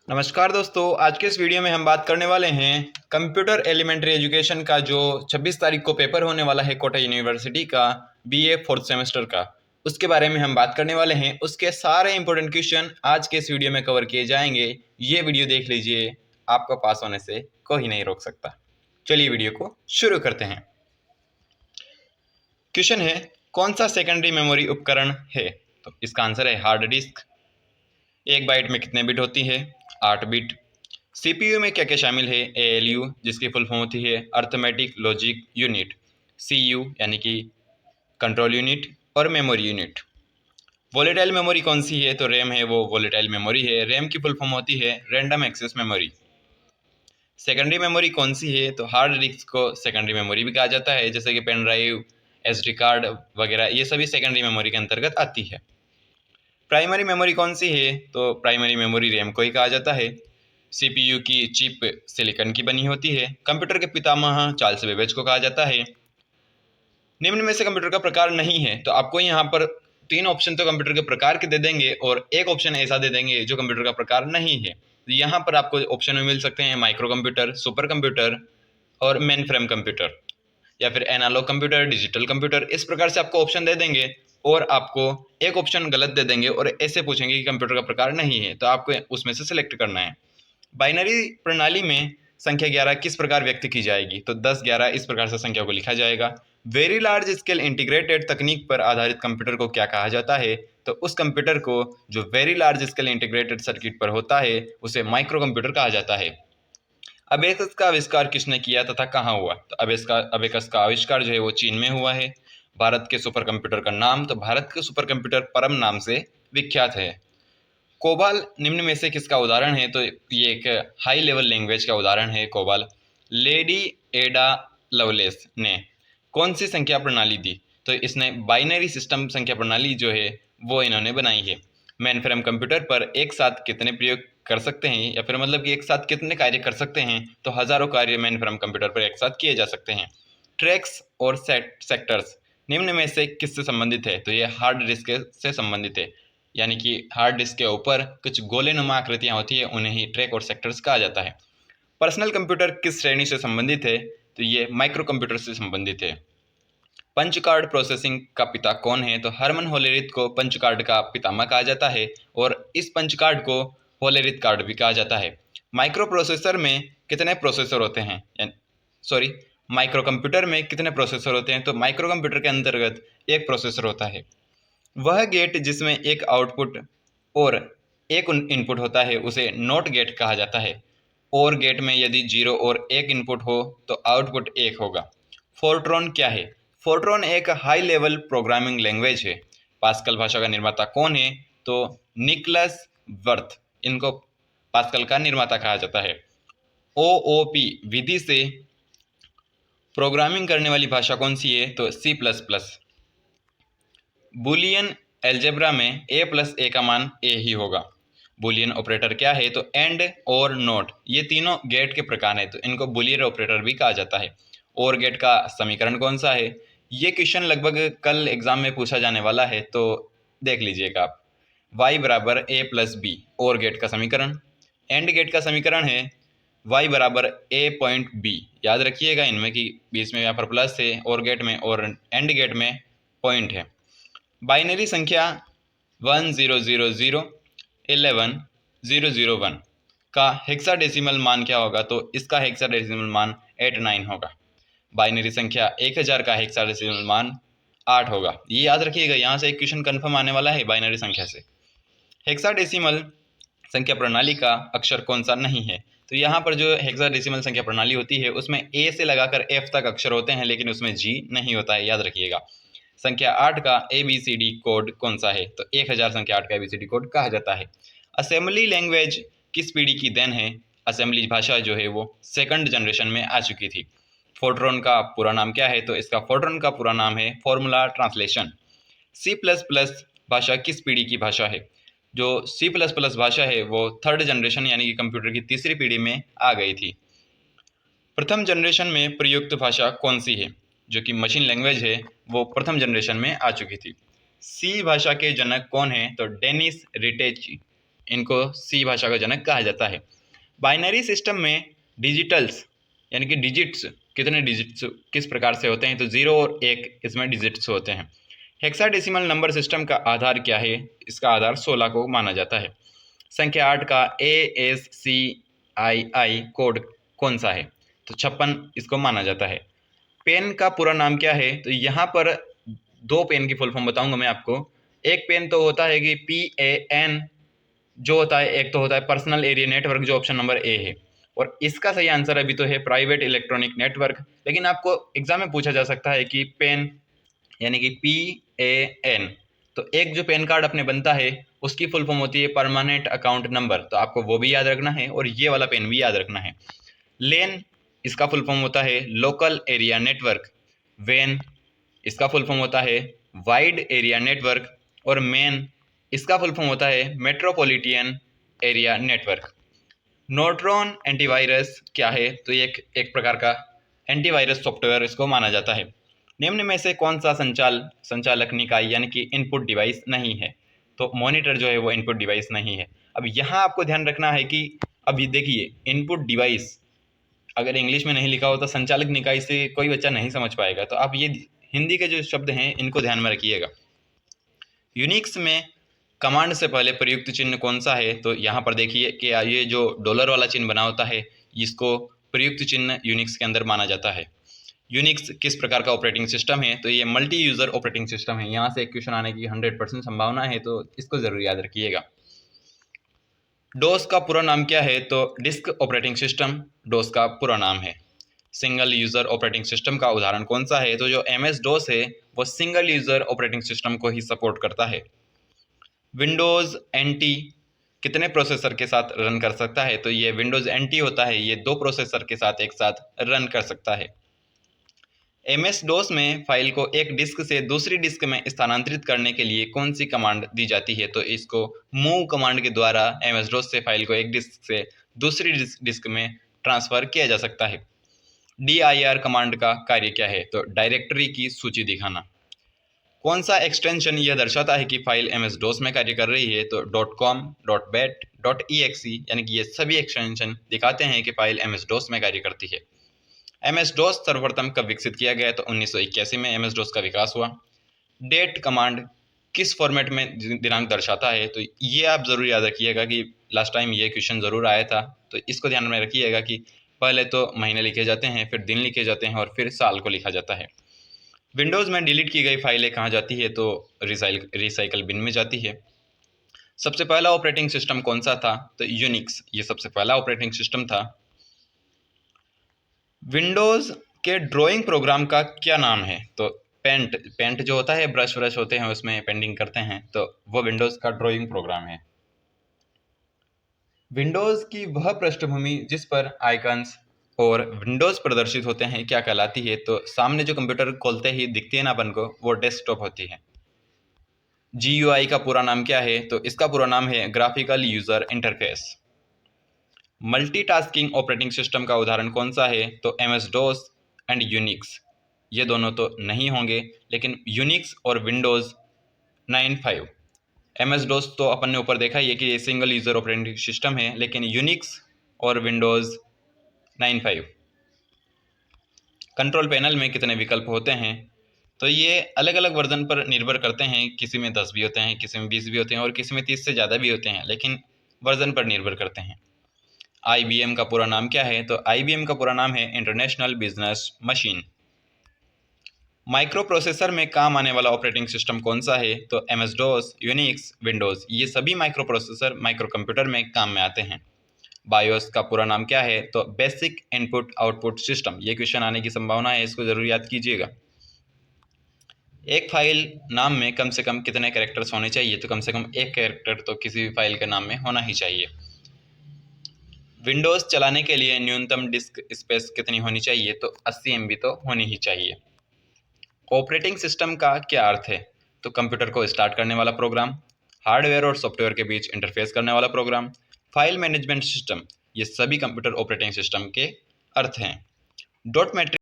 नमस्कार दोस्तों, आज के इस वीडियो में हम बात करने वाले हैं कंप्यूटर एलिमेंट्री एजुकेशन का जो 26 तारीख को पेपर होने वाला है कोटा यूनिवर्सिटी का बीए फोर्थ सेमेस्टर का। उसके बारे में हम बात करने वाले हैं। उसके सारे इंपॉर्टेंट क्वेश्चन आज के इस वीडियो में कवर किए जाएंगे। ये वीडियो देख लीजिए, आपको पास होने से कोई नहीं रोक सकता। चलिए वीडियो को शुरू करते हैं। क्वेश्चन है, कौन सा सेकेंडरी मेमोरी उपकरण है? तो इसका आंसर है हार्ड डिस्क। 1 बाइट में कितने बिट होती है? 8 बिट। सीपीयू में क्या क्या शामिल है? एएलयू, जिसकी फुल फॉर्म होती है अर्थमेटिक लॉजिक यूनिट, सीयू यानी कि कंट्रोल यूनिट, और मेमोरी यूनिट। वोलेटाइल मेमोरी कौन सी है? तो रैम है, वो वोलेटाइल मेमोरी है। रैम की फुल फॉर्म होती है random access memory. Secondary memory कौन सी है? तो हार्ड डिस्क को सेकेंडरी मेमोरी भी कहा जाता है, जैसे कि पेन ड्राइव, एसडी कार्ड वगैरह, ये सभी सेकेंडरी मेमोरी के अंतर्गत आती है। प्राइमरी मेमोरी कौन सी है? तो प्राइमरी मेमोरी रैम को ही कहा जाता है। सीपीयू की चिप सिलिकॉन की बनी होती है। कंप्यूटर के पितामह चार्ल्स बेबेज को कहा जाता है। निम्न में से कंप्यूटर का प्रकार नहीं है, तो आपको यहाँ पर 3 ऑप्शन तो कंप्यूटर के प्रकार के दे देंगे और एक ऑप्शन ऐसा दे देंगे जो कंप्यूटर का प्रकार नहीं है। तो यहाँ पर आपको ऑप्शन में मिल सकते हैं माइक्रो कंप्यूटर, सुपर कंप्यूटर और मेन फ्रेम कंप्यूटर, या फिर एनालॉग कंप्यूटर, डिजिटल कंप्यूटर। इस प्रकार से आपको ऑप्शन दे देंगे और आपको एक ऑप्शन गलत दे देंगे और ऐसे पूछेंगे कि कंप्यूटर का प्रकार नहीं है, तो आपको उसमें से सिलेक्ट करना है। बाइनरी प्रणाली में संख्या 11 किस प्रकार व्यक्त की जाएगी? तो 10 11 इस प्रकार से संख्या को लिखा जाएगा। वेरी लार्ज स्केल इंटीग्रेटेड तकनीक पर आधारित कंप्यूटर को क्या कहा जाता है? तो उस कंप्यूटर को जो very large scale integrated circuit पर होता है उसे माइक्रो कंप्यूटर कहा जाता है। अबेकस का आविष्कार किसने किया तथा कहाँ हुआ? तो अबेकस का आविष्कार जो है वो चीन में हुआ है। भारत के सुपर कंप्यूटर का नाम? तो भारत के सुपर कंप्यूटर परम नाम से विख्यात है। कोबाल निम्न में से किसका उदाहरण है? तो ये एक हाई लेवल लैंग्वेज का उदाहरण है कोबाल। लेडी एडा लवलेस ने कौन सी संख्या प्रणाली दी? तो इसने बाइनरी सिस्टम संख्या प्रणाली जो है वो इन्होंने बनाई है। मेन फ्रेम कंप्यूटर पर एक साथ कितने प्रयोग कर सकते हैं, या फिर मतलब कि एक साथ कितने कार्य कर सकते हैं? तो हजारों कार्य मेन फ्रेम कंप्यूटर पर एक साथ किए जा सकते हैं। ट्रैक्स और सेक्टर्स निम्न में से किससे संबंधित है? तो ये हार्ड डिस्क से संबंधित है, यानी कि हार्ड डिस्क के ऊपर कुछ गोलेनुमा आकृतियां होती है, उन्हें ही ट्रैक और सेक्टर्स कहा जाता है। पर्सनल कंप्यूटर किस श्रेणी से संबंधित है? तो ये माइक्रो कंप्यूटर से संबंधित है। पंच कार्ड प्रोसेसिंग का पिता कौन है? तो हरमन होलेरिथ को पंच कार्ड का पितामह कहा जाता है और इस पंच कार्ड को होलेरिथ कार्ड भी कहा जाता है। माइक्रो प्रोसेसर में कितने प्रोसेसर होते हैं? सॉरी, माइक्रो कंप्यूटर में कितने प्रोसेसर होते हैं? तो माइक्रो कंप्यूटर के अंतर्गत एक प्रोसेसर होता है। वह गेट जिसमें एक आउटपुट और एक इनपुट होता है उसे नॉट गेट कहा जाता है। और गेट में यदि 0 और 1 इनपुट हो तो आउटपुट 1 होगा। फोर्ट्रॉन क्या है? फोर्ट्रॉन एक हाई लेवल प्रोग्रामिंग लैंग्वेज है। पास्कल भाषा का निर्माता कौन है? तो निकलस वर्थ, इनको पास्कल का निर्माता कहा जाता है। ओओपी विधि से प्रोग्रामिंग करने वाली भाषा कौन सी है? तो C plus plus. Boolean algebra में ए प्लस ए का मान ए ही होगा। बुलियन ऑपरेटर क्या है? तो एंड और नॉट, ये तीनों गेट के प्रकार हैं, तो इनको बुलियन ऑपरेटर भी कहा जाता है। और गेट का समीकरण कौन सा है? ये क्वेश्चन लगभग कल एग्जाम में पूछा जाने वाला है, तो देख लीजिएगा आप। y बराबर ए प्लस बी, और गेट का समीकरण। एंड गेट का समीकरण है y बराबर ए पॉइंट बी। याद रखिएगा इनमें कि बीच में यहाँ पर प्लस है और गेट में, और एंड गेट में पॉइंट है। बाइनरी संख्या 100011 का हेक्साडेसिमल मान क्या होगा? तो इसका हेक्साडेसिमल मान 89 होगा। बाइनरी संख्या 1000 का हेक्साडेसिमल मान 8 होगा। ये याद रखिएगा, यहाँ से एक क्वेश्चन कन्फर्म आने वाला है बाइनरी संख्या से। हेक्साडेसिमल संख्या प्रणाली का अक्षर कौन सा नहीं है? तो यहाँ पर जो हेक्साडेसिमल संख्या प्रणाली होती है उसमें ए से लगाकर एफ तक अक्षर होते हैं, लेकिन उसमें जी नहीं होता है, याद रखिएगा। संख्या 8 का ABCD कोड कौन सा है? तो 1000 संख्या 8 का ABCD कोड कहा जाता है। असेंबली लैंग्वेज किस पीढ़ी की देन है? असेंबली भाषा जो है वो सेकंड जनरेशन में आ चुकी थी। फोर्ट्रॉन का पूरा नाम क्या है? तो इसका फोर्ट्रॉन का पूरा नाम है फॉर्मूला ट्रांसलेशन। C++ भाषा किस पीढ़ी की भाषा है? जो C++ भाषा है वो थर्ड जनरेशन यानी कि कंप्यूटर की तीसरी पीढ़ी में आ गई थी। प्रथम जनरेशन में प्रयुक्त भाषा कौन सी है? जो कि मशीन लैंग्वेज है वो प्रथम जनरेशन में आ चुकी थी। सी भाषा के जनक कौन है? तो डेनिस रिटेची। इनको सी भाषा का जनक कहा जाता है। बाइनरी सिस्टम में डिजिटल्स यानी कि डिजिट्स, कितने डिजिट्स किस प्रकार से होते हैं, तो 0 और 1 इसमें डिजिट्स होते हैं। हेक्साडेसिमल नंबर सिस्टम का आधार क्या है, इसका आधार 16 को माना जाता है। संख्या 8 का ASCII कोड कौन सा है, तो 56 इसको माना जाता है। पेन का पूरा नाम क्या है, तो यहाँ पर 2 पेन की फुल फॉर्म बताऊंगा मैं आपको। एक पेन तो होता है कि PAN जो होता है, एक तो होता है पर्सनल एरिया नेटवर्क जो ऑप्शन नंबर ए है, और इसका सही आंसर अभी तो है प्राइवेट इलेक्ट्रॉनिक नेटवर्क। लेकिन आपको एग्जाम में पूछा जा सकता है कि पेन यानी कि PAN, तो एक जो पैन कार्ड अपने बनता है उसकी फुल फॉर्म होती है परमानेंट अकाउंट नंबर, तो आपको वो भी याद रखना है और ये वाला पेन भी याद रखना है। लेन इसका फुल फॉर्म होता है लोकल एरिया नेटवर्क। वेन इसका फुल फॉर्म होता है वाइड एरिया नेटवर्क। और मेन इसका फुल फॉर्म होता है मेट्रोपॉलिटन एरिया नेटवर्क। नोट्रॉन एंटीवायरस क्या है, तो ये एक प्रकार का एंटीवायरस सॉफ्टवेयर इसको माना जाता है। निम्न में से कौन सा संचालक निकाय यानी कि इनपुट डिवाइस नहीं है, तो मॉनिटर जो है वो इनपुट डिवाइस नहीं है। अब यहाँ आपको ध्यान रखना है कि अभी देखिए इनपुट डिवाइस अगर इंग्लिश में नहीं लिखा हो तो संचालक निकाय से कोई बच्चा नहीं समझ पाएगा, तो आप ये हिंदी के जो शब्द हैं इनको ध्यान में रखिएगा। यूनिक्स में कमांड से पहले प्रयुक्त चिन्ह कौन सा है, तो यहाँ पर देखिए कि ये जो डॉलर वाला चिन्ह बना होता है इसको प्रयुक्त चिन्ह यूनिक्स के अंदर माना जाता है। यूनिक्स किस प्रकार का ऑपरेटिंग सिस्टम है, तो ये मल्टी यूज़र ऑपरेटिंग सिस्टम है। यहाँ से एक क्वेश्चन आने की 100% संभावना है, तो इसको ज़रूर याद रखिएगा। डोस का पूरा नाम क्या है, तो डिस्क ऑपरेटिंग सिस्टम डोस का पूरा नाम है। सिंगल यूज़र ऑपरेटिंग सिस्टम का उदाहरण कौन सा है, तो जो MS DOS है वो सिंगल यूज़र ऑपरेटिंग सिस्टम को ही सपोर्ट करता है। विंडोज़ NT कितने प्रोसेसर के साथ रन कर सकता है, तो ये विंडोज़ NT होता है ये 2 प्रोसेसर के साथ एक साथ रन कर सकता है। MS DOS में फाइल को एक डिस्क से दूसरी डिस्क में स्थानांतरित करने के लिए कौन सी कमांड दी जाती है, तो इसको मूव कमांड के द्वारा MS DOS से फाइल को एक डिस्क से दूसरी डिस्क में ट्रांसफ़र किया जा सकता है। dir कमांड का कार्य क्या है, तो डायरेक्टरी की सूची दिखाना। कौन सा एक्सटेंशन यह दर्शाता है कि फाइल MS DOS में कार्य कर रही है, तो .com, .bat, .exe यानी कि ये सभी एक्सटेंशन दिखाते हैं कि फाइल MS DOS में कार्य करती है। MS DOS सर्वप्रथम कब विकसित किया गया, तो 1981 में MS DOS का विकास हुआ। डेट कमांड किस फॉर्मेट में दिनांक दर्शाता है, तो ये आप ज़रूर याद रखिएगा कि लास्ट टाइम ये क्वेश्चन ज़रूर आया था, तो इसको ध्यान में रखिएगा कि पहले तो महीने लिखे जाते हैं, फिर दिन लिखे जाते हैं और फिर साल को लिखा जाता है। विंडोज़ में डिलीट की गई फाइलें कहाँ जाती है, तो रिसाइकल बिन में जाती है। सबसे पहला ऑपरेटिंग सिस्टम कौन सा था, तो यूनिक्स ये सबसे पहला ऑपरेटिंग सिस्टम था। विंडोज़ के ड्राइंग प्रोग्राम का क्या नाम है, तो पेंट जो होता है ब्रश होते हैं उसमें पेंटिंग करते हैं, तो वो विंडोज़ का ड्राइंग प्रोग्राम है। विंडोज़ की वह पृष्ठभूमि जिस पर आइकन्स और विंडोज़ प्रदर्शित होते हैं क्या कहलाती है, तो सामने जो कंप्यूटर खोलते ही दिखती है ना अपन को वो डेस्कटॉप होती है। GUI का पूरा नाम क्या है, तो इसका पूरा नाम है graphical user interface. Multitasking operating system का उदाहरण कौन सा है, तो MS DOS एंड यूनिक्स ये दोनों तो नहीं होंगे, लेकिन यूनिक्स और विंडोज़ 95। MS DOS तो अपन ने ऊपर देखा ही है कि ये सिंगल यूज़र ऑपरेटिंग सिस्टम है, लेकिन यूनिक्स और विंडोज़ 95। कंट्रोल पैनल में कितने विकल्प होते हैं, तो ये अलग अलग वर्जन पर निर्भर करते हैं। किसी में 10 भी होते हैं, किसी में 20 भी होते हैं और किसी में 30 से ज़्यादा भी होते हैं, लेकिन वर्जन पर निर्भर करते हैं। IBM का पूरा नाम क्या है, तो IBM का पूरा नाम है international business machine. Micro processor में काम आने वाला ऑपरेटिंग सिस्टम कौन सा है, तो MS DOS, यूनिक्स, विंडोज़ ये सभी माइक्रो प्रोसेसर माइक्रो कंप्यूटर में काम में आते हैं। बायोस का पूरा नाम क्या है, तो बेसिक इनपुट आउटपुट सिस्टम ये क्वेश्चन आने की संभावना है, इसको ज़रूर याद कीजिएगा। एक फाइल नाम में कम से कम कितने कैरेक्टर्स होने चाहिए, तो कम से कम एक कैरेक्टर तो किसी भी फाइल के नाम में होना ही चाहिए। विंडोज़ चलाने के लिए न्यूनतम डिस्क स्पेस कितनी होनी चाहिए, तो 80 MB तो होनी ही चाहिए। ऑपरेटिंग सिस्टम का क्या अर्थ है, तो कंप्यूटर को स्टार्ट करने वाला प्रोग्राम, हार्डवेयर और सॉफ्टवेयर के बीच इंटरफेस करने वाला प्रोग्राम, फाइल मैनेजमेंट सिस्टम ये सभी कंप्यूटर ऑपरेटिंग सिस्टम के अर्थ हैं। Dot matrix